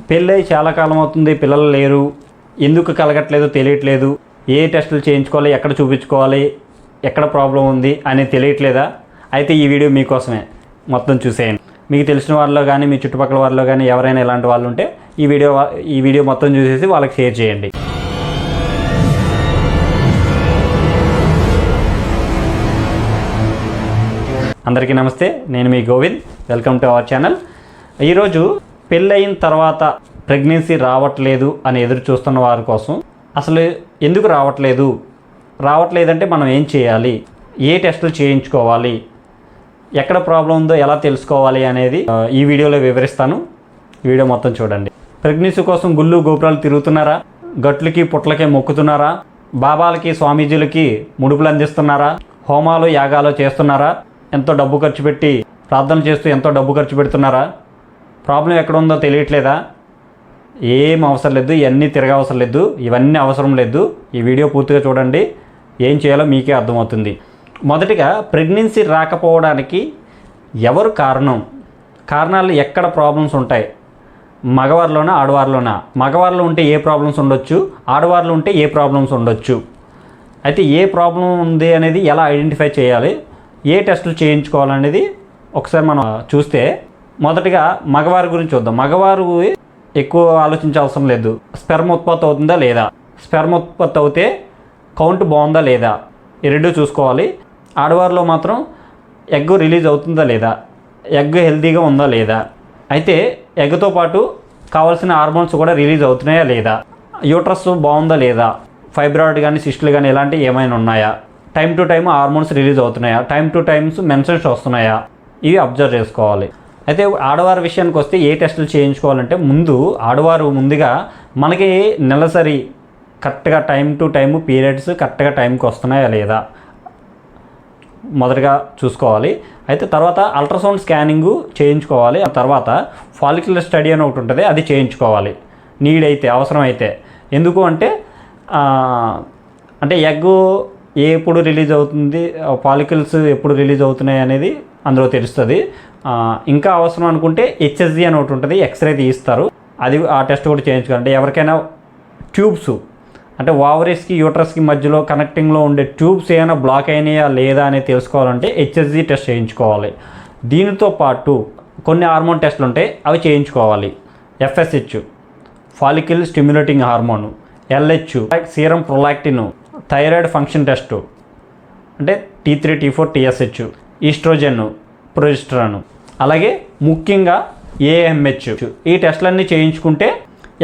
పెళ్ళై చాలా కాలం అవుతుంది, పిల్లలు లేరు, ఎందుకు కలగట్లేదో తెలియట్లేదు, ఏ టెస్టులు చేయించుకోవాలి, ఎక్కడ చూపించుకోవాలి, ఎక్కడ ప్రాబ్లం ఉంది అనేది తెలియట్లేదా? అయితే ఈ వీడియో మీకోసమే, మొత్తం చూసేయండి. మీకు తెలిసిన వాళ్ళలో కానీ మీ చుట్టుపక్కల వాళ్ళలో కానీ ఎవరైనా ఇలాంటి వాళ్ళు ఉంటే ఈ వీడియో మొత్తం చూసేసి వాళ్ళకి షేర్ చేయండి. అందరికీ నమస్తే, నేను మీ Govind. Welcome to our channel. ఈరోజు పెళ్ళయిన తర్వాత ప్రెగ్నెన్సీ రావట్లేదు అని ఎదురు చూస్తున్న వారి కోసం, అసలు ఎందుకు రావట్లేదంటే మనం ఏం చేయాలి, ఏ టెస్టులు చేయించుకోవాలి, ఎక్కడ ప్రాబ్లం ఉందో ఎలా తెలుసుకోవాలి అనేది ఈ వీడియోలో వివరిస్తాను. వీడియో మొత్తం చూడండి. ప్రెగ్నెన్సీ కోసం గుళ్ళు గోపురాలు తిరుగుతున్నారా? గట్లకి పుట్లకి మొక్కుతున్నారా? బాబాలకి స్వామీజీలకి ముడుపులు అందిస్తున్నారా? హోమాలు యాగాలు చేస్తున్నారా? ఎంతో డబ్బు ఖర్చు పెట్టి ప్రార్థన చేస్తూ ఎంతో డబ్బు ఖర్చు పెడుతున్నారా? ప్రాబ్లం ఎక్కడ ఉందో తెలియట్లేదా? ఏం అవసరం లేదు, ఇవన్నీ తిరగవసరం లేదు, ఇవన్నీ అవసరం లేదు. ఈ వీడియో పూర్తిగా చూడండి, ఏం చేయాలో మీకే అర్థమవుతుంది. మొదటిగా ప్రెగ్నెన్సీ రాకపోవడానికి ఎవరు కారణాలు ఎక్కడ ప్రాబ్లమ్స్ ఉంటాయి? మగవారిలోనా ఆడవారిలోనా? మగవారిలో ఉంటే ఏ ప్రాబ్లమ్స్ ఉండొచ్చు, ఆడవారిలో ఉంటే ఏ ప్రాబ్లమ్స్ ఉండొచ్చు. అయితే ఏ ప్రాబ్లం ఉంది అనేది ఎలా ఐడెంటిఫై చేయాలి, ఏ టెస్టులు చేయించుకోవాలనేది ఒకసారి మనం చూస్తే, మొదటిగా మగవారి గురించి చూద్దాం. మగవారు ఎక్కువ ఆలోచించే అవసరం లేదు. స్పెర్మ్ ఉత్పత్తి అవుతుందా లేదా, స్పెర్మ్ ఉత్పత్తి అవుతే కౌంట్ బాగుందా లేదా, ఈ రెండు చూసుకోవాలి. ఆడవారిలో మాత్రం ఎగ్ రిలీజ్ అవుతుందా లేదా, ఎగ్ హెల్తీగా ఉందా లేదా, అయితే ఎగ్తో పాటు కావాల్సిన హార్మోన్స్ కూడా రిలీజ్ అవుతున్నాయా లేదా, యూట్రస్ బాగుందా లేదా, ఫైబ్రాయిడ్ కానీ సిస్టులు కానీ ఇలాంటివి ఏమైనా ఉన్నాయా, time to time hormones release అవుతున్నాయా, టైం టు టైమ్స్ మెన్సెన్స్ వస్తున్నాయా, ఇవి అబ్జర్వ్ చేసుకోవాలి. అయితే ఆడవారి విషయానికి వస్తే ఏ టెస్టులు చేయించుకోవాలంటే, ఆడవారు ముందుగా మనకి నెలసరి కరెక్ట్గా టైం టు టైము పీరియడ్స్ కరెక్ట్గా టైంకి వస్తున్నాయా లేదా మొదటగా చూసుకోవాలి. అయితే తర్వాత అల్ట్రాసౌండ్ స్కానింగు చేయించుకోవాలి. ఆ తర్వాత ఫాలిక్యులర్ స్టడీ అని ఒకటి ఉంటుంది, అది చేయించుకోవాలి నీడైతే, అవసరమైతే. ఎందుకు అంటే ఎగ్ ఎప్పుడు రిలీజ్ అవుతుంది, ఫాలికల్స్ ఎప్పుడు రిలీజ్ అవుతున్నాయి అనేది అందులో తెలుస్తుంది. ఇంకా అవసరం అనుకుంటే హెచ్ఎస్జి అని ఒకటి ఉంటుంది, ఎక్స్రే తీస్తారు, అది ఆ టెస్ట్ కూడా చేయించుకోవాలంటే ఎవరికైనా ట్యూబ్స్ అంటే ఓవరీస్కి యూట్రస్కి మధ్యలో కనెక్టింగ్లో ఉండే ట్యూబ్స్ ఏమైనా బ్లాక్ అయినాయా లేదా అనేది తెలుసుకోవాలంటే హెచ్ఎస్జి టెస్ట్ చేయించుకోవాలి. దీనితో పాటు కొన్ని హార్మోన్ టెస్టులు ఉంటాయి, అవి చేయించుకోవాలి. FSH follicle stimulating hormone, LH serum prolactin, thyroid function test అంటే T3 T4 TSH, oestrogen, progesterone, అలాగే ముఖ్యంగా AMH. ఈ టెస్టులన్నీ చేయించుకుంటే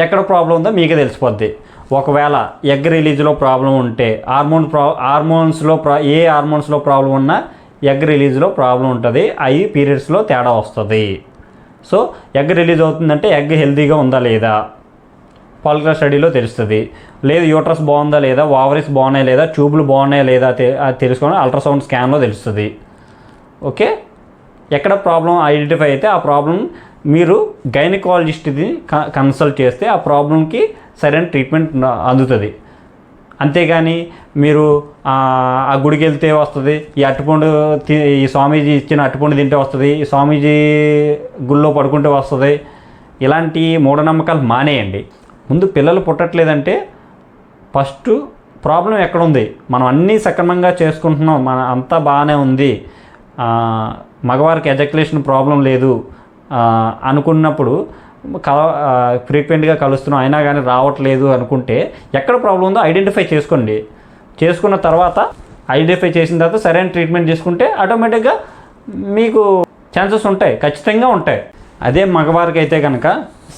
ఎక్కడ ప్రాబ్లం ఉందో మీకే తెలిసిపోద్ది. ఒకవేళ ఎగ్ రిలీజ్లో ప్రాబ్లం ఉంటే ఏ హార్మోన్స్లో ప్రాబ్లం ఉన్నా ఎగ్ రిలీజ్లో ప్రాబ్లం ఉంటుంది, అవి పీరియడ్స్లో తేడా వస్తుంది. సో ఎగ్ రిలీజ్ అవుతుందంటే ఎగ్ హెల్తీగా ఉందా లేదా ఫాలిక్యులర్ స్టడీలో తెలుస్తుంది. లేదు యూట్రస్ బాగుందా లేదా, ఓవరీస్ బాగున్నాయా లేదా, ట్యూబ్లు బాగున్నాయా లేదా అది తెలుసుకొని అల్ట్రాసౌండ్ స్కాన్లో తెలుస్తుంది. ఓకే, ఎక్కడ ప్రాబ్లం ఐడెంటిఫై అయితే ఆ ప్రాబ్లం మీరు గైనకాలజిస్ట్ని కన్సల్ట్ చేస్తే ఆ ప్రాబ్లంకి సరైన ట్రీట్మెంట్ అందుతుంది. అంతేగాని మీరు ఆ గుడికి వెళ్తే వస్తుంది, ఈ స్వామీజీ ఇచ్చిన అట్టుపండు తింటే వస్తుంది, ఈ స్వామీజీ గుళ్ళో పడుకుంటే వస్తుంది, ఇలాంటి మూఢనమ్మకాలు మానేయండి. ముందు పిల్లలు పుట్టట్లేదంటే ఫస్ట్ ప్రాబ్లం ఎక్కడుంది, మనం అన్నీ సక్రమంగా చేసుకుంటున్నాం, అంతా బాగానే ఉంది, మగవారికి ఎజక్యులేషన్ ప్రాబ్లం లేదు అనుకున్నప్పుడు ఫ్రీక్వెంట్గా కలుస్తున్నాం అయినా కానీ రావట్లేదు అనుకుంటే ఎక్కడ ప్రాబ్లం ఉందో ఐడెంటిఫై చేసుకోండి. చేసుకున్న తర్వాత ఐడెంటిఫై చేసిన తర్వాత సరైన ట్రీట్మెంట్ తీసుకుంటే ఆటోమేటిక్గా మీకు ఛాన్సెస్ ఉంటాయి, ఖచ్చితంగా ఉంటాయి. అదే మగవారికి అయితే కనుక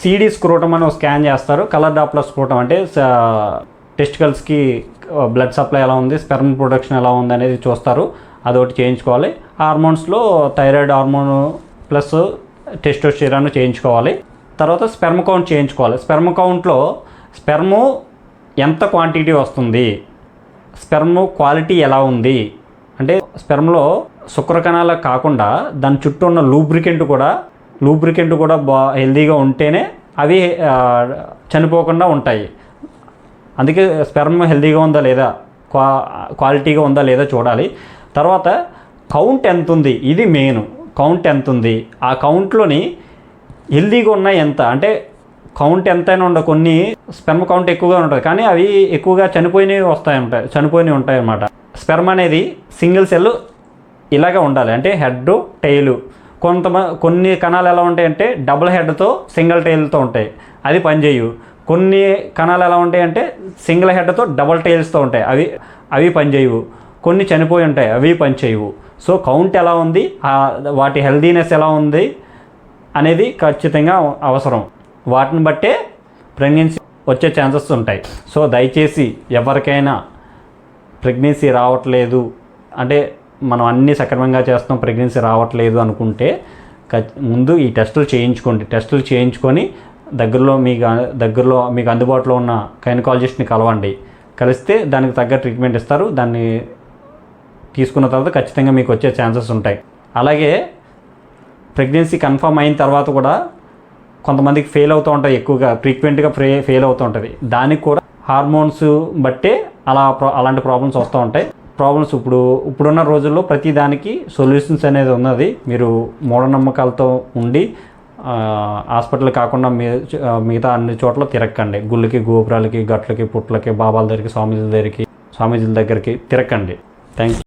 CD స్క్రోటం అని ఒక స్కాన్ చేస్తారు. కలర్ డాప్లర్ స్క్రోటం అంటే టెస్టికల్స్కి బ్లడ్ సప్లై ఎలా ఉంది, స్పెర్మ్ ప్రొడక్షన్ ఎలా ఉంది అనేది చూస్తారు, అదొకటి చేయించుకోవాలి. హార్మోన్స్లో థైరాయిడ్ హార్మోన్ ప్లస్ టెస్టోస్టెరాన్ చేయించుకోవాలి. తర్వాత స్పెర్మ్ కౌంట్ చేయించుకోవాలి. స్పెర్మ్ కౌంట్లో స్పెర్ము ఎంత క్వాంటిటీ వస్తుంది, స్పెర్మ్ క్వాలిటీ ఎలా ఉంది అంటే స్పెర్మ్లో శుక్రకణాలు కాకుండా దాని చుట్టూ ఉన్న లూబ్రికెంట్ కూడా హెల్తీగా ఉంటేనే అవి చనిపోకుండా ఉంటాయి. అందుకే స్పెర్మ్ హెల్తీగా ఉందా లేదా, క్వాలిటీగా ఉందా లేదా చూడాలి. తర్వాత కౌంట్ ఎంత ఉంది, ఇది మెయిన్. కౌంట్ ఎంత ఉంది, ఆ కౌంట్లోని హెల్తీగా ఉన్నాయి ఎంత అంటే కౌంట్ ఎంతైనా ఉండదు, కొన్ని స్పెర్మ్ కౌంట్ ఎక్కువగా ఉంటుంది కానీ అవి ఎక్కువగా చనిపోయినవి ఉంటాయి అన్నమాట. స్పెర్మ్ అనేది సింగిల్ సెల్ ఇలాగే ఉండాలి, అంటే హెడ్ టెయిల్. కొన్ని కణాలు ఎలా ఉంటాయంటే డబుల్ హెడ్తో సింగిల్ టెయిల్తో ఉంటాయి, అది పనిచేయవు. కొన్ని కణాలు ఎలా ఉంటాయంటే సింగిల్ హెడ్తో డబుల్ టెయిల్స్తో ఉంటాయి, అవి పనిచేయవు. కొన్ని చనిపోయి ఉంటాయి, అవి పనిచేయవు. సో కౌంట్ ఎలా ఉంది, వాటి హెల్దీనెస్ ఎలా ఉంది అనేది ఖచ్చితంగా అవసరం. వాటిని బట్టే ప్రెగ్నెన్సీ వచ్చే ఛాన్సెస్ ఉంటాయి. సో దయచేసి ఎవరికైనా ప్రెగ్నెన్సీ రావట్లేదు అంటే మనం అన్నీ సక్రమంగా చేస్తాం, ప్రెగ్నెన్సీ రావట్లేదు అనుకుంటే ముందు ఈ టెస్టులు చేయించుకోండి. టెస్టులు చేయించుకొని దగ్గరలో మీకు అందుబాటులో ఉన్న గైనకాలజిస్ట్ని కలవండి. కలిస్తే దానికి తగ్గ ట్రీట్మెంట్ ఇస్తారు. దాన్ని తీసుకున్న తర్వాత ఖచ్చితంగా మీకు వచ్చే ఛాన్సెస్ ఉంటాయి. అలాగే ప్రెగ్నెన్సీ కన్ఫర్మ్ అయిన తర్వాత కూడా కొంతమందికి ఫెయిల్ అవుతూ ఉంటాయి, ఎక్కువగా ఫ్రీక్వెంట్గా ఫెయిల్ అవుతూ ఉంటుంది. దానికి కూడా హార్మోన్స్ బట్టే అలాంటి ప్రాబ్లమ్స్ వస్తూ ఉంటాయి. ఇప్పుడున్న రోజుల్లో ప్రతి దానికి సొల్యూషన్స్ అనేది ఉన్నది. మీరు మూఢనమ్మకాలతో ఉండి హాస్పిటల్ కాకుండా మిగతా అన్ని చోట్ల తిరక్కండి. గుళ్ళకి, గోపురాలకి, గట్లకి, పుట్లకి, బాబాల దగ్గరికి, స్వామీజీల దగ్గరికి తిరక్కండి. Thank you.